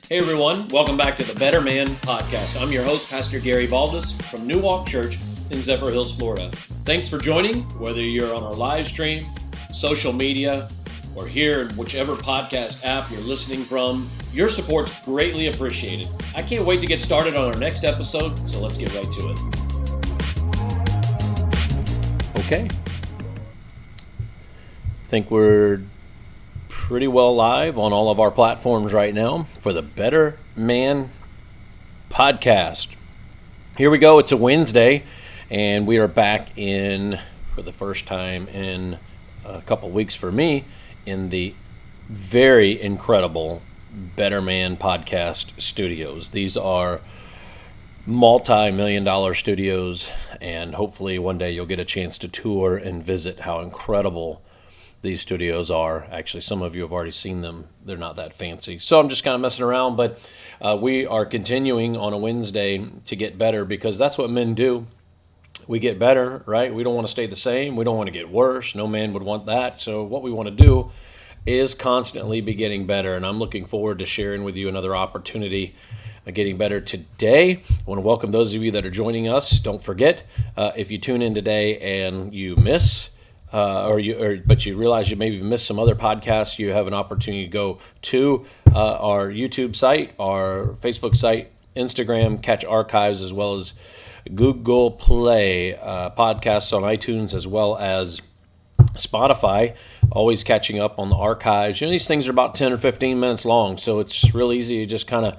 Hey everyone, welcome back to the Better Man Podcast. I'm your host, Pastor Gary Baldus from New Walk Church in Zephyr Hills, Florida. Thanks for joining, whether you're on our live stream, social media, or here in whichever podcast app you're listening from. Your support's greatly appreciated. I can't wait to get started on our next episode, so let's get right to it. Okay. I think we're pretty well live on all of our platforms right now for the Better Man Podcast. Here we go. It's a Wednesday, and we are back in, for the first time in a couple weeks for me, in the very incredible Better Man Podcast studios. These are multi-million-dollar studios, and hopefully one day you'll get a chance to tour and visit how incredible these studios are. Actually, some of you have already seen them. They're not that fancy. So I'm just kind of messing around, but we are continuing on a Wednesday to get better, because that's what men do. We get better, right? We don't want to stay the same. We don't want to get worse. No man would want that. So what we want to do is constantly be getting better, and I'm looking forward to sharing with you another opportunity of getting better today. I want to welcome those of you that are joining us. Don't forget, if you tune in today and you miss but you realize you maybe missed some other podcasts, you have an opportunity to go to our YouTube site, our Facebook site, Instagram, catch archives, as well as Google Play podcasts on iTunes, as well as Spotify. Always catching up on the archives. You know, these things are about 10 or 15 minutes long, so it's real easy to just kind of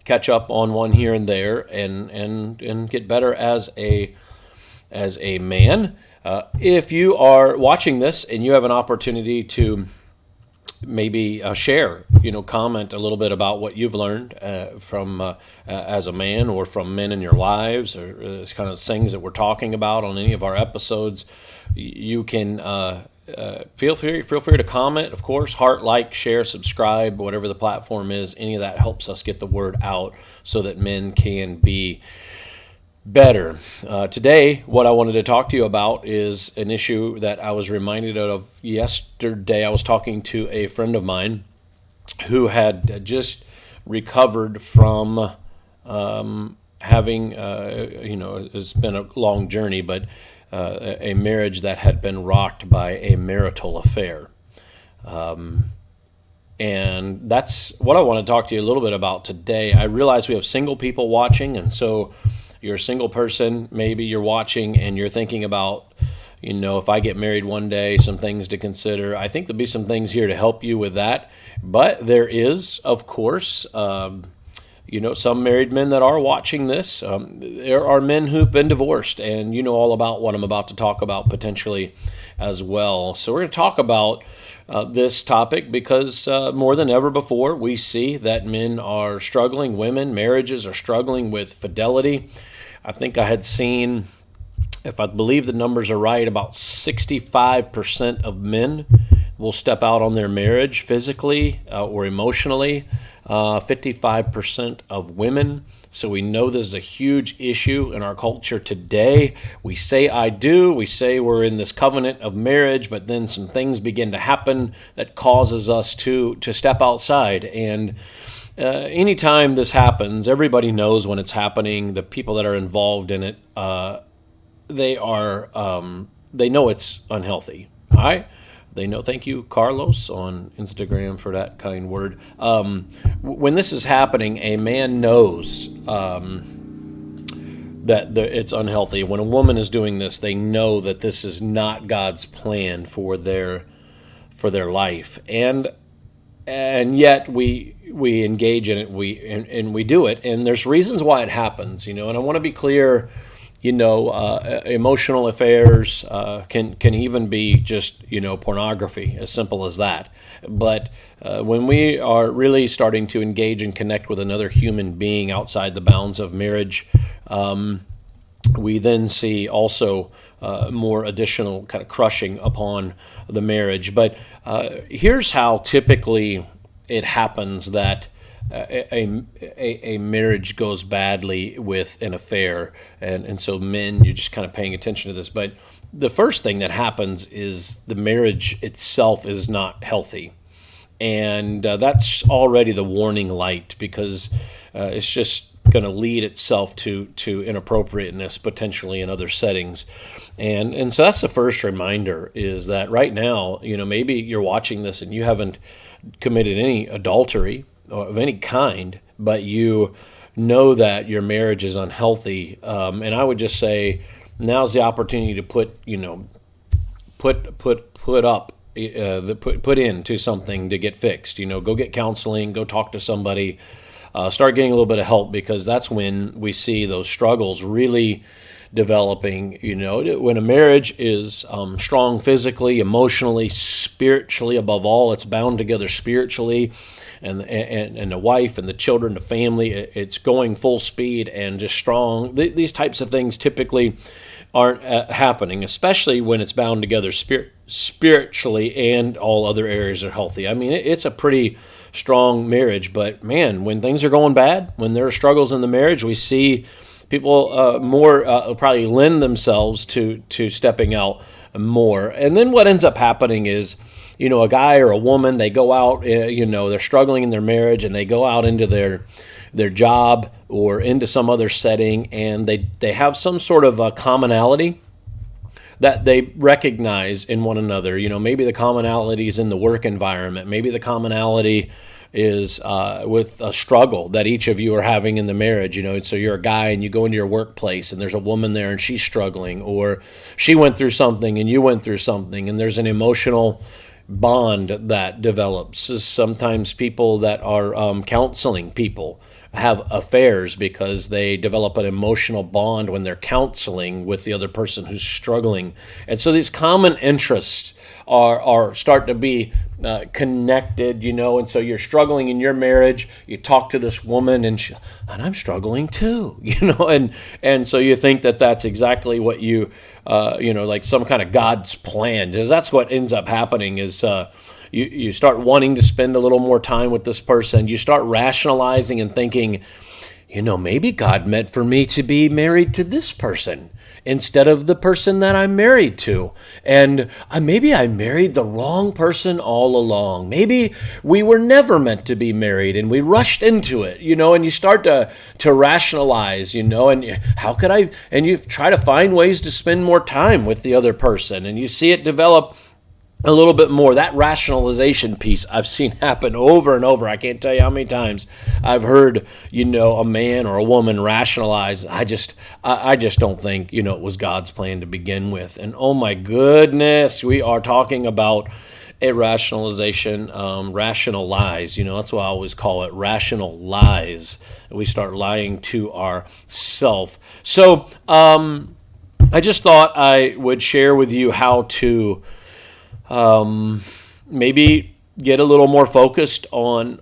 catch up on one here and there and get better as a man. If you are watching this and you have an opportunity to maybe share, comment a little bit about what you've learned from as a man, or from men in your lives, or kind of things that we're talking about on any of our episodes, you can feel free to comment. Of course, heart, like, share, subscribe, whatever the platform is. Any of that helps us get the word out so that men can be better. Today, what I wanted to talk to you about is an issue that I was reminded of yesterday. I was talking to a friend of mine who had just recovered from having, it's been a long journey, but a marriage that had been rocked by a marital affair. And that's what I want to talk to you a little bit about today. I realize we have single people watching, and so you're a single person, maybe you're watching and you're thinking about, if I get married one day, some things to consider. I think there'll be some things here to help you with that. But there is, of course, some married men that are watching this. There are men who've been divorced, and you know all about what I'm about to talk about potentially as well. So we're going to talk about this topic because more than ever before, we see that men are struggling, marriages are struggling with fidelity. I think I had seen, if I believe the numbers are right, about 65% of men will step out on their marriage physically or emotionally, 55% of women. So we know this is a huge issue in our culture today. We say I do, we say we're in this covenant of marriage, but then some things begin to happen that causes us to step outside. And anytime this happens, everybody knows when it's happening. The people that are involved in it, they know it's unhealthy. All right? They know. Thank you, Carlos, on Instagram for that kind word. When this is happening, a man knows that it's unhealthy. When a woman is doing this, they know that this is not God's plan for their life, and yet we engage in it. We do it, and there's reasons why it happens. And I want to be clear. Emotional affairs can even be just, pornography, as simple as that. But when we are really starting to engage and connect with another human being outside the bounds of marriage, we then see also more additional kind of crushing upon the marriage. But here's how typically it happens that a marriage goes badly with an affair, and so men, you're just kind of paying attention to this. But the first thing that happens is the marriage itself is not healthy, And that's already the warning light, because it's just going to lead itself to inappropriateness potentially in other settings. And so that's the first reminder, is that right now, maybe you're watching this and you haven't committed any adultery of any kind, but you know that your marriage is unhealthy. And I would just say, now's the opportunity to put into something to get fixed. Go get counseling, go talk to somebody, start getting a little bit of help, because that's when we see those struggles really developing. When a marriage is strong physically, emotionally, spiritually, above all, it's bound together spiritually, and the wife and the children, the family, it's going full speed and just strong. These types of things typically aren't happening, especially when it's bound together spiritually and all other areas are healthy. I mean, it's a pretty strong marriage, but man, when things are going bad, when there are struggles in the marriage, we see people more probably lend themselves to stepping out more. And then what ends up happening is, a guy or a woman, they go out, they're struggling in their marriage, and they go out into their job or into some other setting, and they have some sort of a commonality that they recognize in one another. Maybe the commonality is in the work environment. Maybe the commonality is with a struggle that each of you are having in the marriage. So you're a guy and you go into your workplace and there's a woman there and she's struggling, or she went through something and you went through something, and there's an emotional bond that develops. Sometimes people that are counseling people have affairs because they develop an emotional bond when they're counseling with the other person who's struggling. And so these common interests are start to be connected, and so you're struggling in your marriage, you talk to this woman and I'm struggling too, and so you think that that's exactly what you like some kind of God's plan, because that's what ends up happening is you start wanting to spend a little more time with this person. You start rationalizing and thinking, maybe God meant for me to be married to this person instead of the person that I'm married to. And maybe I married the wrong person all along. Maybe we were never meant to be married and we rushed into it, and you start to rationalize, and how could I, and you try to find ways to spend more time with the other person, and you see it develop a little bit more. That rationalization piece I've seen happen over and over. I can't tell you how many times I've heard, a man or a woman rationalize, I just don't think, it was God's plan to begin with. And oh my goodness, we are talking about a rationalization, rational lies. That's what I always call it, rational lies. We start lying to ourselves. So I just thought I would share with you how to maybe get a little more focused on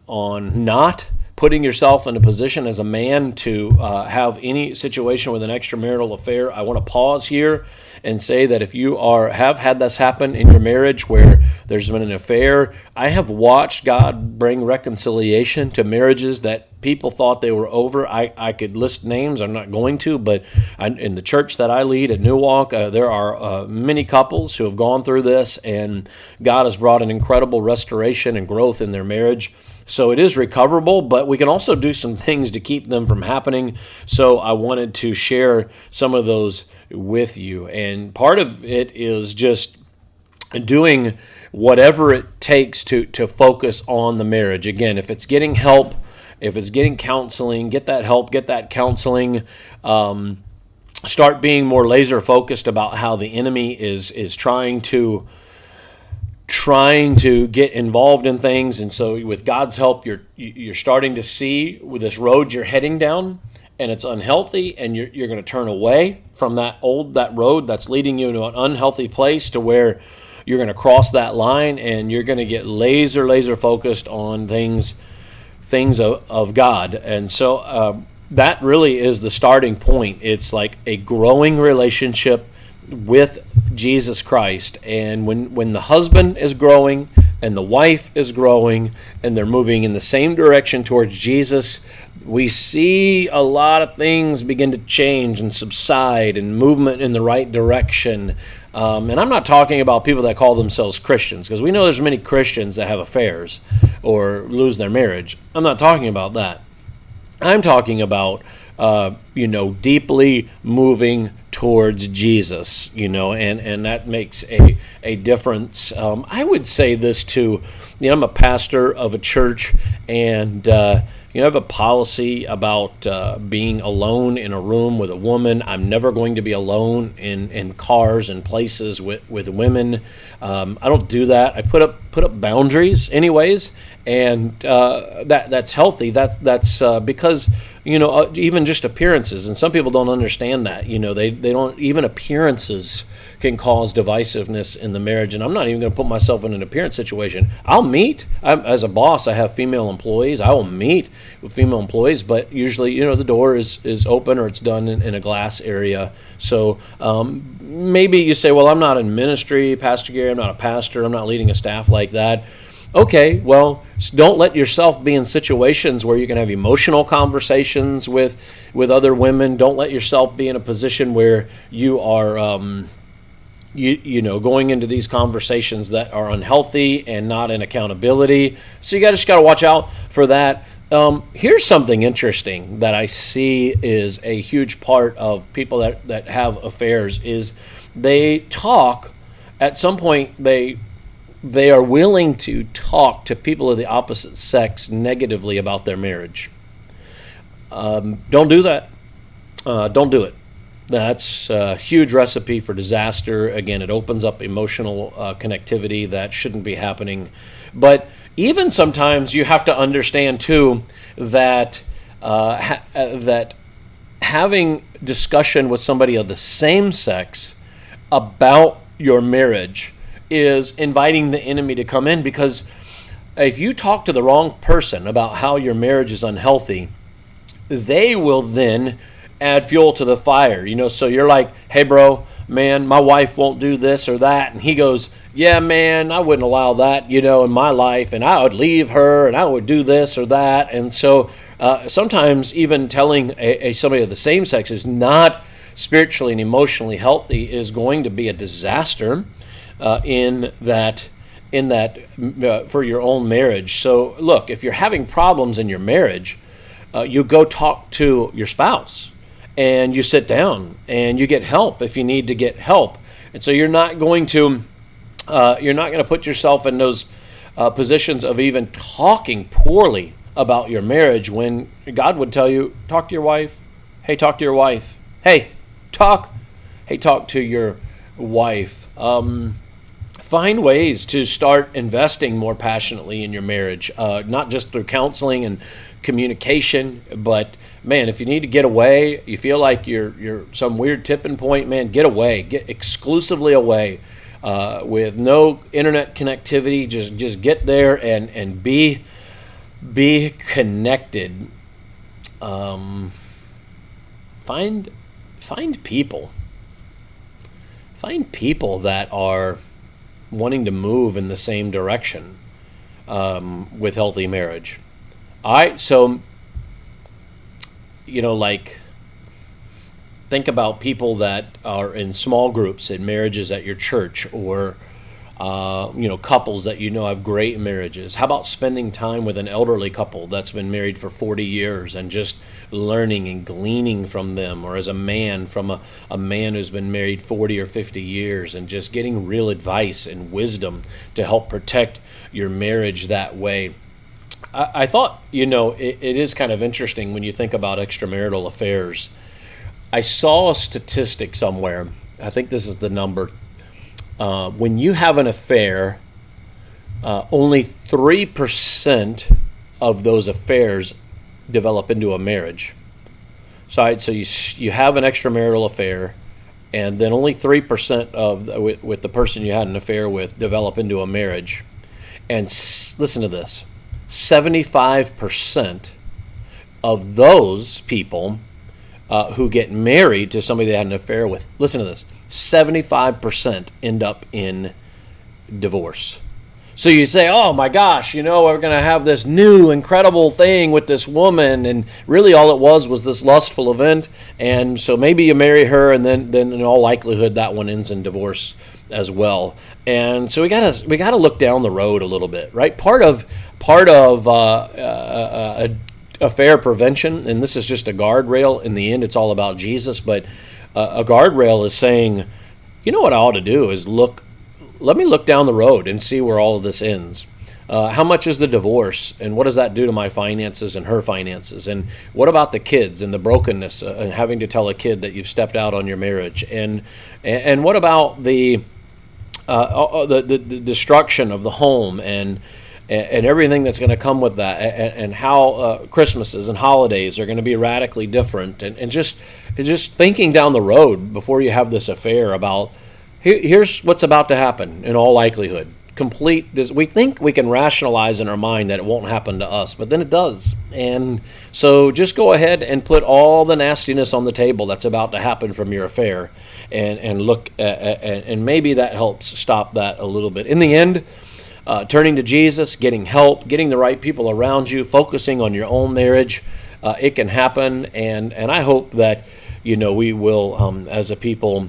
not putting yourself in a position as a man to have any situation with an extramarital affair. I want to pause here and say that if you have had this happen in your marriage where there's been an affair, I have watched God bring reconciliation to marriages that people thought they were over. I could list names. I'm not going to, but in the church that I lead at New Walk, there are many couples who have gone through this, and God has brought an incredible restoration and growth in their marriage. So it is recoverable, but we can also do some things to keep them from happening. So I wanted to share some of those with you. And part of it is just doing whatever it takes to focus on the marriage. Again, if it's getting help, if it's getting counseling, get that help, get that counseling. Start being more laser focused about how the enemy is trying to get involved in things. And so with God's help, you're starting to see with this road you're heading down, and it's unhealthy, and you're going to turn away from that road that's leading you into an unhealthy place, to where you're going to cross that line and you're going to get laser focused on things of God. And so that really is the starting point. It's like a growing relationship with Jesus Christ. And when the husband is growing and the wife is growing and they're moving in the same direction towards Jesus, we see a lot of things begin to change and subside, and movement in the right direction And I'm not talking about people that call themselves Christians, because we know there's many Christians that have affairs or lose their marriage. I'm not talking about that. I'm talking about, deeply moving towards Jesus, and that makes a difference. I would say this too. I'm a pastor of a church, and I have a policy about being alone in a room with a woman. I'm never going to be alone in cars and places with women. I don't do that. I put up boundaries anyways, and that's healthy. That's because even just appearances, and some people don't understand that. They don't, even appearances can cause divisiveness in the marriage, and I'm not even going to put myself in an appearance situation. I'll meet. As a boss, I have female employees. I will meet with female employees, but usually, the door is open or it's done in a glass area. So maybe you say, well, I'm not in ministry, Pastor Gary, I'm not a pastor, I'm not leading a staff like that. Okay, well, don't let yourself be in situations where you can have emotional conversations with other women. Don't let yourself be in a position where you are going into these conversations that are unhealthy and not in accountability. So you just got to watch out for that. Here's something interesting that I see is a huge part of people that have affairs is they talk. At some point, they are willing to talk to people of the opposite sex negatively about their marriage. Don't do that. Don't do it. That's a huge recipe for disaster. Again, it opens up emotional connectivity that shouldn't be happening. But even sometimes you have to understand too that that having discussion with somebody of the same sex about your marriage is inviting the enemy to come in, because if you talk to the wrong person about how your marriage is unhealthy, they will then add fuel to the fire. So you're like, hey bro, man, my wife won't do this or that, and he goes, yeah man, I wouldn't allow that in my life, and I would leave her, and I would do this or that. And so sometimes even telling somebody of the same sex is not spiritually and emotionally healthy is going to be a disaster in that for your own marriage. So look, if you're having problems in your marriage, you go talk to your spouse and you sit down and you get help if you need to get help. And so you're not going to put yourself in those positions of even talking poorly about your marriage, when God would tell you, talk to your wife. Hey, talk to your wife. Hey, talk to your wife. Find ways to start investing more passionately in your marriage, not just through counseling and communication, but man, if you need to get away, you feel like you're some weird tipping point, man, get away, get exclusively away with no internet connectivity. Just get there and be connected. Find people. Find people that are wanting to move in the same direction with healthy marriage. Think about people that are in small groups in marriages at your church, or couples that have great marriages. How about spending time with an elderly couple that's been married for 40 years and just learning and gleaning from them, or as a man from a man who's been married 40 or 50 years and just getting real advice and wisdom to help protect your marriage that way. I thought, it is kind of interesting when you think about extramarital affairs. I saw a statistic somewhere. I think this is the number. When you have an affair, only 3% of those affairs develop into a marriage. So you have an extramarital affair, and then only 3% with the person you had an affair with develop into a marriage. And listen to this. 75% of those people who get married to somebody they had an affair with, listen to this, 75% end up in divorce. So you say, oh my gosh, we're going to have this new incredible thing with this woman, and really all it was this lustful event, and so maybe you marry her, and then in all likelihood that one ends in divorce. as well. And so we gotta look down the road a little bit, right? Part of affair prevention, and this is just a guardrail. In the end, it's all about Jesus, but a guardrail is saying, you know what I ought to do is let me look down the road and see where all of this ends. How much is the divorce, and what does that do to my finances and her finances? And what about the kids and the brokenness and having to tell a kid that you've stepped out on your marriage? And what about the destruction of the home and everything that's going to come with that, and how Christmases and holidays are going to be radically different, and just thinking down the road before you have this affair about here's what's about to happen in all likelihood. We think we can rationalize in our mind that it won't happen to us, but then it does. And so just go ahead and put all the nastiness on the table that's about to happen from your affair, and look and maybe that helps stop that a little bit. In the end, turning to Jesus, getting help, getting the right people around you, focusing on your own marriage, it can happen. And I hope that we will, as a people,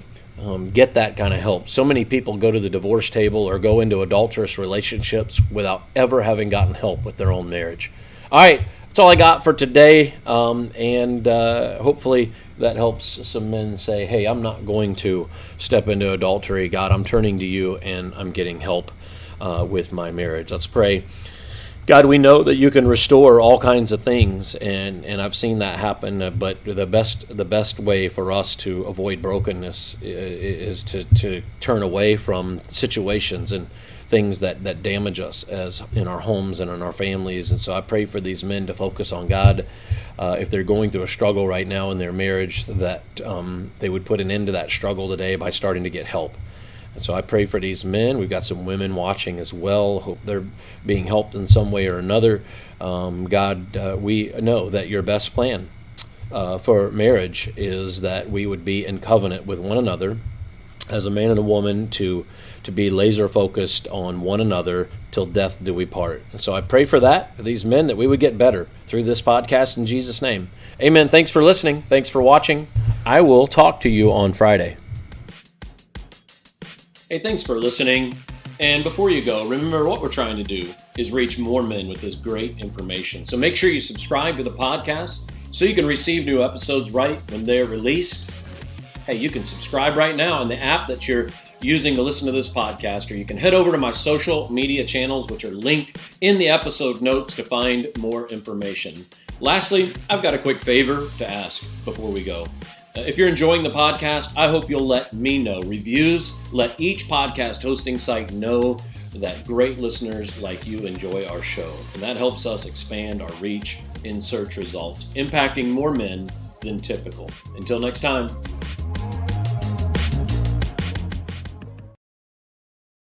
get that kind of help. So many people go to the divorce table or go into adulterous relationships without ever having gotten help with their own marriage. All right, that's all I got for today, and hopefully that helps some men say, hey, I'm not going to step into adultery. God, I'm turning to you, and I'm getting help with my marriage. Let's pray. God, we know that you can restore all kinds of things, and I've seen that happen. But the best way for us to avoid brokenness is to turn away from situations and things that damage us as in our homes and in our families. And so I pray for these men to focus on God. If they're going through a struggle right now in their marriage, that they would put an end to that struggle today by starting to get help. And so I pray for these men. We've got some women watching as well. Hope they're being helped in some way or another. God, we know that your best plan for marriage is that we would be in covenant with one another as a man and a woman to be laser focused on one another till death do we part. And so I pray for that, for these men, that we would get better through this podcast in Jesus' name. Amen. Thanks for listening. Thanks for watching. I will talk to you on Friday. Hey, thanks for listening. And before you go, remember what we're trying to do is reach more men with this great information. So make sure you subscribe to the podcast so you can receive new episodes right when they're released. Hey, you can subscribe right now in the app that you're using to listen to this podcast, or you can head over to my social media channels, which are linked in the episode notes, to find more information. Lastly, I've got a quick favor to ask before we go. If you're enjoying the podcast, I hope you'll let me know. Reviews let each podcast hosting site know that great listeners like you enjoy our show. And that helps us expand our reach in search results, impacting more men than typical. Until next time.